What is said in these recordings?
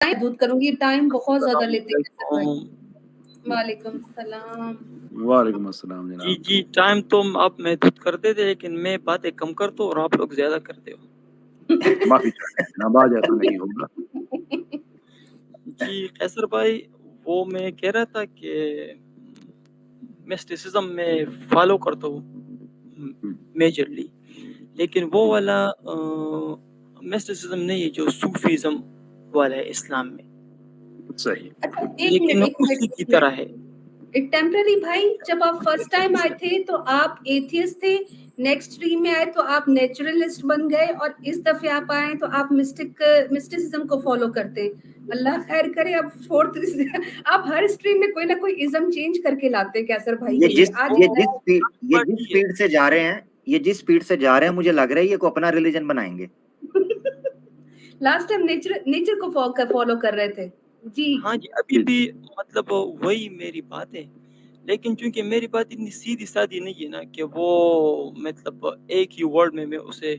محدود کروں گی, ٹائم بہت زیادہ لیتے ہیں سر بھائی. علیکم۔ وعلیکم السلام. وعلیکم السلام جناب. جی ٹائم تو آپ محدود کرتے تھے لیکن میں باتیں کم کرتا ہوں اور آپ لوگ زیادہ کرتے ہو. معافی چاہتے ہیں جناب, آج ایسا نہیں ہوگا. جی قیصر بھائی, وہ میں کہہ رہا تھا کہ مسٹیسزم میں فالو کرتا ہوں میجرلی, لیکن وہ والا مسٹیسزم نہیں ہے جو صوفیزم والا ہے اسلام میں. صحیح. لیکن اسی کی طرح ہے. ٹیمپرری بھائی, جب آپ فرسٹ ٹائم آئے تھے تو آپ ایتھیسٹ تھے, نیکسٹ اسٹریم میں آئے تو آپ نیچرلسٹ بن گئے, اور اس دفعہ آپ آئے تو آپ مسٹیسزم کو فالو کرتے ہیں. اللہ خیر کرے. اب فورتھ آپ ہر اسٹریم میں کوئی نہ کوئی ازم چینج کر کے لاتے ہیں کیسر بھائی. یہ جس اسپیڈ سے جا رہے ہیں مجھے لگ رہا ہے یہ کو اپنا ریلیجن بنائیں گے. لاسٹ ٹائم نیچر کو فالو کر رہے تھے. جی ہاں جی, ابھی بھی مطلب وہی میری بات ہے, لیکن چونکہ میری بات اتنی سیدھی سادھی نہیں ہے نا کہ وہ مطلب ایک ہی ورڈ میں اسے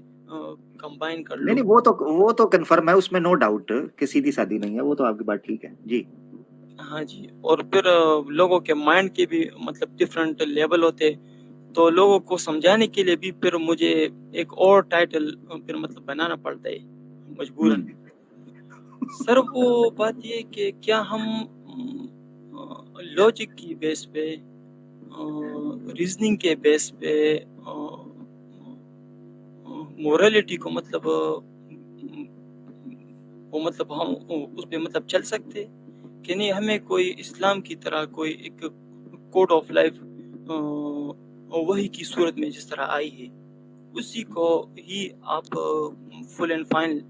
کمبائن کر لوں. نہیں وہ تو کنفرم ہے, اس میں نو ڈاؤٹ کہ سیدھی سادھی نہیں ہے, وہ تو آپ کی بات ٹھیک ہے. جی ہاں جی, اور پھر لوگوں کے مائنڈ کے بھی مطلب ڈفرینٹ لیول ہوتے, تو لوگوں کو سمجھانے کے لیے بھی پھر مجھے ایک اور ٹائٹل پھر مطلب بنانا پڑتا ہے مجبوراً. سر وہ بات یہ کہ کیا ہم لاجک کی بیس پہ, ریزننگ کے بیس پہ, مورالٹی کو مطلب وہ مطلب ہم اس پہ مطلب چل سکتے کہ نہیں, ہمیں کوئی اسلام کی طرح کوئی ایک کوڈ آف لائف وہی کی صورت میں جس طرح آئی ہے اسی کو ہی آپ فل اینڈ فائنل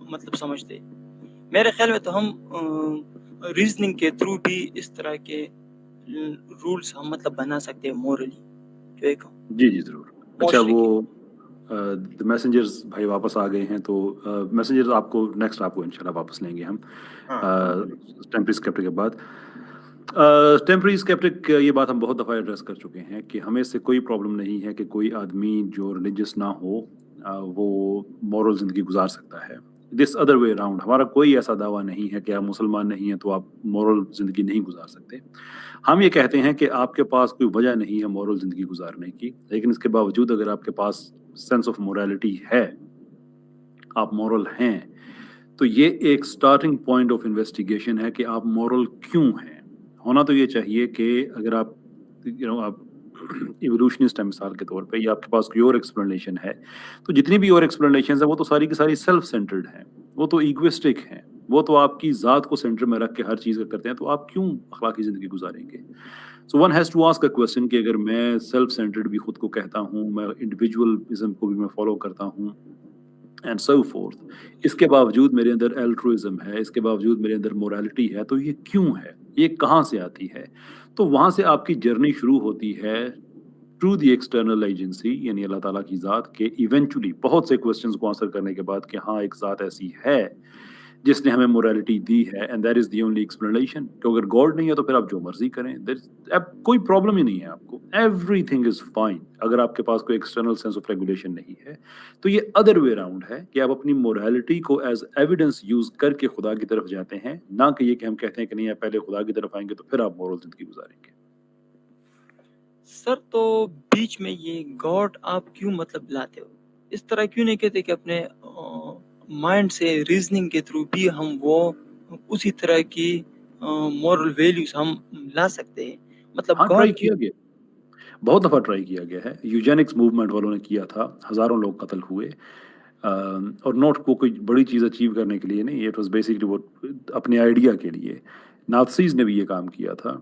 مطلب سمجھتے. میرے خیال میں تو ہم ریزننگ کے تھرو بھی اس طرح کے رولز ہم مطلب بنا سکتے ہیں مورلی. جو ایک جی ضرور. اچھا, وہ میسنجرز بھائی واپس آ گئے ہیں, تو میسنجرز آپ کو نیکسٹ آپ کو انشاءاللہ واپس لیں گے ہم ٹیمپری اسکیپٹک کے بعد. ٹیمپری اسکیپٹک, یہ بات ہم بہت دفعہ ایڈریس کر چکے ہیں کہ ہمیں سے کوئی پرابلم نہیں ہے کہ کوئی آدمی جو ریلیجس نہ ہو وہ مورل زندگی گزار سکتا ہے. دس ادر وے اراؤنڈ, ہمارا کوئی ایسا دعویٰ نہیں ہے کہ آپ مسلمان نہیں ہیں تو آپ مورل زندگی نہیں گزار سکتے. ہم یہ کہتے ہیں کہ آپ کے پاس کوئی وجہ نہیں ہے مورل زندگی گزارنے کی, لیکن اس کے باوجود اگر آپ کے پاس سینس آف مورالٹی ہے, آپ مورل ہیں, تو یہ ایک سٹارٹنگ پوائنٹ آف انویسٹیگیشن ہے کہ آپ مورل کیوں ہیں. ہونا تو یہ چاہیے کہ اگر آپ آپ ایوولوشنسٹ ہیں مثال کے طور پہ, یا آپ کے پاس کوئی اور ایکسپلینیشن ہے, تو جتنی بھی اور ایکسپلینیشنز ہیں وہ تو ساری کی ساری سیلف سینٹرڈ ہیں, وہ تو ایگوسٹک ہیں, وہ تو آپ کی ذات کو سینٹر میں رکھ کے ہر چیز کا کرتے ہیں, تو آپ کیوں اخلاقی زندگی گزاریں گے. So one has to ask a question کہ اگر میں سیلف سینٹرڈ بھی خود کو کہتا ہوں, میں انڈیویجولزم کو بھی میں فالو کرتا ہوں اینڈ سو فورتھ, اس کے باوجود میرے اندر الٹروازم ہے, اس کے باوجود میرے اندر مورالٹی ہے, تو یہ کیوں ہے, یہ کہاں سے آتی ہے. تو وہاں سے آپ کی جرنی شروع ہوتی ہے ٹرو دی ایکسٹرنل ایجنسی, یعنی اللہ تعالیٰ کی ذات, کے ایونچولی بہت سے کوسچنز کو آنسر کرنے کے بعد کہ ہاں ایک ذات ایسی ہے جس نے ہمیں مورالٹی دی ہے, and that is the only explanation. کہ اگر گاڈ نہیں ہے تو پھر آپ جو مرضی کریں, اب کوئی پرابلم ہی نہیں ہے آپ کو, ایوری تھنگ از فائن. اگر آپ کے پاس کوئی ایکسٹرنل سینس آف ریگولیشن نہیں ہے, تو یہ ادر وے اراؤنڈ ہے کہ آپ اپنی مورالٹی کو ایز ایویڈنس یوز کر کے خدا کی طرف جاتے ہیں, نہ کہ یہ کہ ہم کہتے ہیں کہ نہیں آپ پہلے خدا کی طرف آئیں گے تو پھر آپ مورل زندگی گزاریں گے. سر تو بیچ میں یہ گاڈ آپ کیوں مطلب لاتے ہو, اس طرح کیوں نہیں کہتے کہ اپنے مائنڈ سے ریزننگ کے تھرو بھی ہم وہ اسی طرح کی مورل ویلیوز ہم لا سکتے ہیں. مطلب ہاں, گاڈ ٹرائی کیا گیا, بہت دفعہ ٹرائی کیا گیا ہے. یوجینکس موومنٹ والوں نے کیا تھا, ہزاروں لوگ قتل ہوئے, اور نوٹ کو کوئی بڑی چیز اچیو کرنے کے لیے نہیں, اٹ واز بیسکلی وہ اپنے آئیڈیا کے لیے. نازیز نے بھی یہ کام کیا تھا,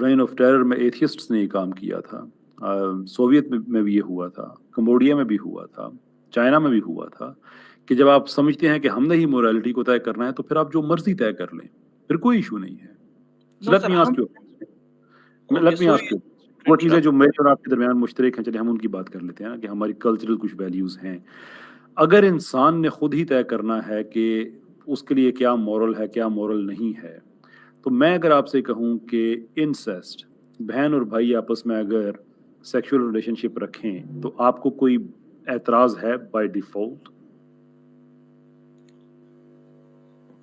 رین آف ٹیرر میں ایتھیسٹس نے یہ کام کیا تھا, سوویت میں بھی یہ ہوا تھا, کمبوڈیا میں بھی ہوا تھا, چائنا میں بھی ہوا تھا, کہ جب آپ سمجھتے ہیں کہ ہم نے ہی مورالٹی کو طے کرنا ہے تو پھر آپ جو مرضی طے کر لیں, پھر کوئی ایشو نہیں ہے. لیٹ می آسک یو, وہ چیزیں جو میرے اور آپ کے درمیان مشترک ہیں, چلے ہم ان کی بات کر لیتے ہیں نا, کہ ہماری کلچرل کچھ ویلیوز ہیں. اگر انسان نے خود ہی طے کرنا ہے کہ اس کے لیے کیا مورل ہے کیا مورل نہیں ہے, تو میں اگر آپ سے کہوں کہ انسیسٹ, بہن اور بھائی آپس میں اگر سیکشول ریلیشن شپ رکھیں, تو آپ کو کوئی اعتراض ہے by default?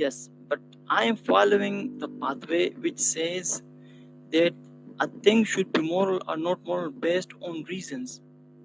yes, but I am following the pathway which says that a thing should be moral or not moral based on reasons.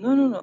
No,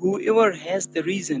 whoever has the reason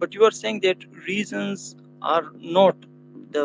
but you are saying that reasons are not the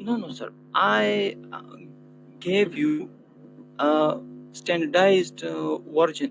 No, no, sir. I gave you a standardized version,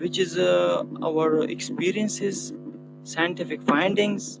which is our experiences, scientific findings.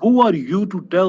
Who are you to tell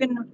cannot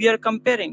we are comparing.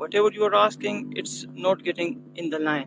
Whatever you are asking, it's not getting in the line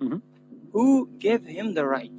Mhm. who gave him the right?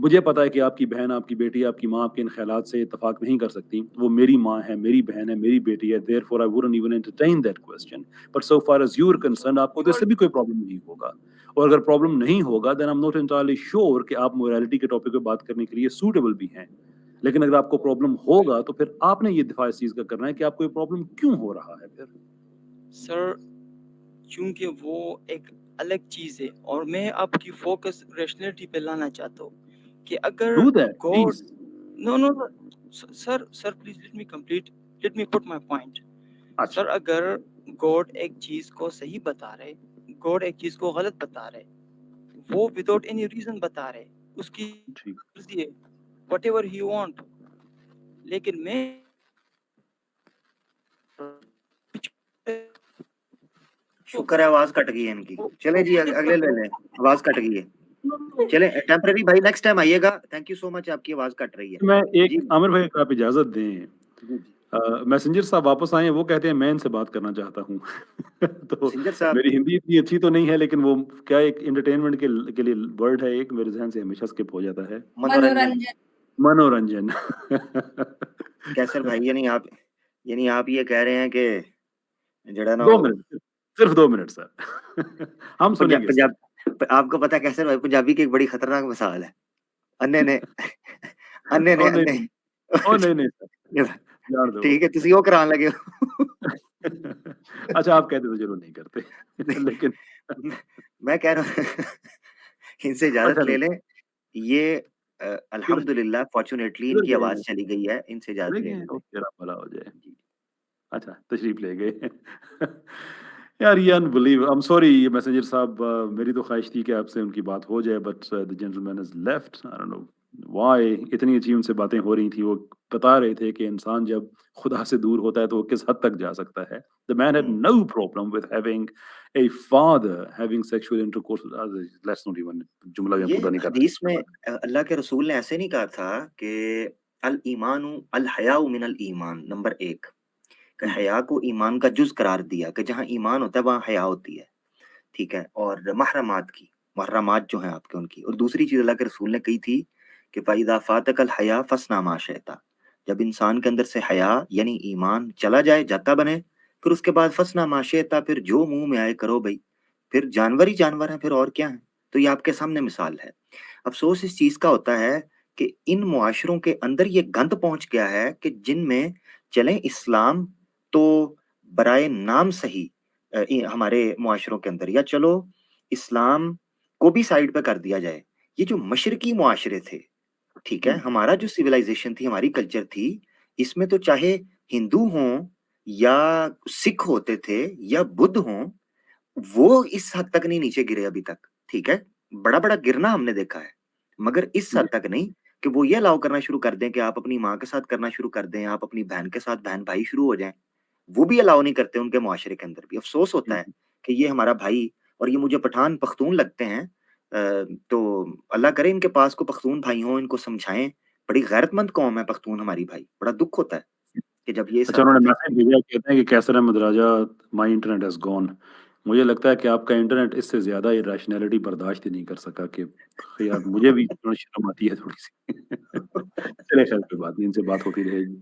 مجھے پتا ہے کہ آپ کی بہن، آپ کی بیٹی، آپ کی ماں آپ کے ان خیالات سے اتفاق نہیں کر سکتی. وہ میری ماں ہے، میری بہن ہے، میری بیٹی ہے. therefore I wouldn't even entertain that question. But so far as you are concerned, آپ کو تو اس سے بھی کوئی پرابلم نہیں ہوگا. اور اگر پرابلم نہیں ہوگا then I'm not entirely sure کہ آپ morality کے ٹاپک پہ بات کرنے کے لیے سوٹیبل بھی ہیں. لیکن اگر آپ کو پرابلم ہوگا تو پھر آپ نے یہ دفاع اس چیز کا کرنا ہے کہ آپ کو یہ پرابلم کیوں ہو رہا ہے. پھر سر کیونکہ وہ ایک الگ چیز ہے اور میں آپ کی فوکس ریشنلٹی پہ لانا چاہتا ہوں کہ اگر do that God please. No sir please let me complete, let me put my point. اچھا سر اگر گاڈ ایک چیز کو صحیح بتا رہے، گاڈ ایک چیز کو غلط بتا رہے، وہ وداؤٹ اینی ریزن بتا رہے، اس کی ٹھیک. مرضی ہے، وٹ ایور ہی وانٹ. لیکن میں شکر ہے آواز کٹ گئی ہے ان کی. چلے جی اگلے لے لیں، آواز کٹ گئی ہے. چلے ٹیمپرری بھائی نیکسٹ ٹائم آئیے گا. تھینک یو سو مچ. آپ کی آواز کٹ رہی ہے. میں ایک جی عامر بھائی اگر آپ اجازت دیں، جی جی میسنجر صاحب واپس آئے ہیں. وہ کہتے ہیں میں ان سے بات کرنا چاہتا ہوں. تو سنجر صاحب میری ہندی اتنی اچھی تو نہیں ہے لیکن وہ کیا ایک انٹرٹینمنٹ کے لیے ورڈ ہے ایک میرے ذہن سے ہمیشہ اسکپ ہو جاتا ہے. منورنجن. منورنجن. منورنجن. کیسر بھائی یعنی آپ یہ کہہ رہے ہیں کہ جڑا نا 2 منٹ، صرف 2 منٹ سر. ہم سنیں گے سر. پنجاب آپ کو پتا کیسر بھائی پنجابی کی ایک بڑی خطرناک مثال ہے. انے نے انے نے او انے نہیں، او نہیں سر، جان دو. ٹھیک ہے تسی وہ کران لگے ہو. اچھا آپ کہتے تو ضرور نہیں کرتے لیکن میں کہہ رہا ہوں ان سے اجازت اچھا لے لیں. یہ کدھر الحمدللہ فارچونیٹلی ان کدھر کی گئے آواز ہیں؟ چلی گئی ہے. ان سے اجازت چلے لے گئے لیں. ہیں؟ تیرا بھلا ہو جائے. اچھا تشریف لے گئے. یار یہ انبلیو. ایم سوری میسنجر صاحب، میری تو خواہش تھی کہ آپ سے ان کی بات ہو جائے but the gentleman has left. I don't know why. اتنی اچھی ان سے باتیں ہو رہی تھیں. وہ بتا رہے تھے کہ انسان جب خدا سے دور ہوتا ہے تو وہ کس حد تک جا سکتا ہے. The man had no problem with having a father having sexual intercourse with. Let's not even جملہ میں یہ پورا نہیں حدیث میں کرنا. اللہ کے رسول نے ایسے نہیں کہا تھا کہ الایمان الحیاء من الایمان. نمبر 1 کہ حیا کو ایمان کا جز قرار دیا کہ جہاں ایمان ہوتا ہے وہاں حیا ہوتی ہے. ٹھیک ہے. اور محرمات جو ہیں آپ کے ان کی. اور دوسری چیز اللہ کے رسول نے کہی تھی کہ فَإِذَا فَاتَكَ الْحَيَاءُ فَاصْنَعْ مَا شِئْتَ. جب انسان کے اندر سے حیا یعنی ایمان چلا جائے، جاتا بنے، پھر اس کے بعد فَاصْنَعْ مَا شِئْتَ، پھر جو منہ میں آئے کرو بھائی. پھر جانور ہی جانور ہیں، پھر اور کیا ہیں. تو یہ آپ کے سامنے مثال ہے. افسوس اس چیز کا ہوتا ہے کہ ان معاشروں کے اندر یہ گند پہنچ گیا ہے کہ جن میں چلیں اسلام تو برائے نام صحیح ہمارے معاشروں کے اندر، یا چلو اسلام کو بھی سائیڈ پہ کر دیا جائے. یہ جو مشرقی معاشرے تھے، ٹھیک ہے، ہمارا جو سویلائزیشن تھی، ہماری کلچر تھی، اس میں تو چاہے ہندو ہوں یا سکھ ہوتے تھے یا بدھ ہوں، وہ اس حد تک نہیں نیچے گرے ابھی تک. ٹھیک ہے، بڑا بڑا گرنا ہم نے دیکھا ہے، مگر اس حد تک نہیں کہ وہ یہ الاؤ کرنا شروع کر دیں کہ آپ اپنی ماں کے ساتھ کرنا شروع کر دیں، آپ اپنی بہن کے ساتھ بہن بھائی شروع ہو جائیں. وہ بھی الاؤ نہیں کرتے ان کے معاشرے کے اندر بھی. افسوس ہوتا ہے کہ یہ ہمارا بھائی، اور یہ مجھے پٹھان پختون لگتے ہیں. تو اللہ کرے ان کے پاس کو پختون بھائی ہوں، ان کو سمجھائیں. بڑی غیرت مند قوم ہے پختون ہماری بھائی. بڑا دکھ ہوتا ہے کہ جب یہ اچھا انہوں نے میسج بھیجا، کہتے ہیں کہ کیسر احمد راجہ مائی انٹرنیٹ ہیز گون. مجھے لگتا ہے کہ آپ کا انٹرنیٹ اس سے زیادہ ریشنلٹی برداشت ہی نہیں کر سکا کہ یار مجھے بھی شرم آتی ہے تھوڑی سی. چلے خیر کوئی بات نہیں، ان سے بات ہوتی رہے گی.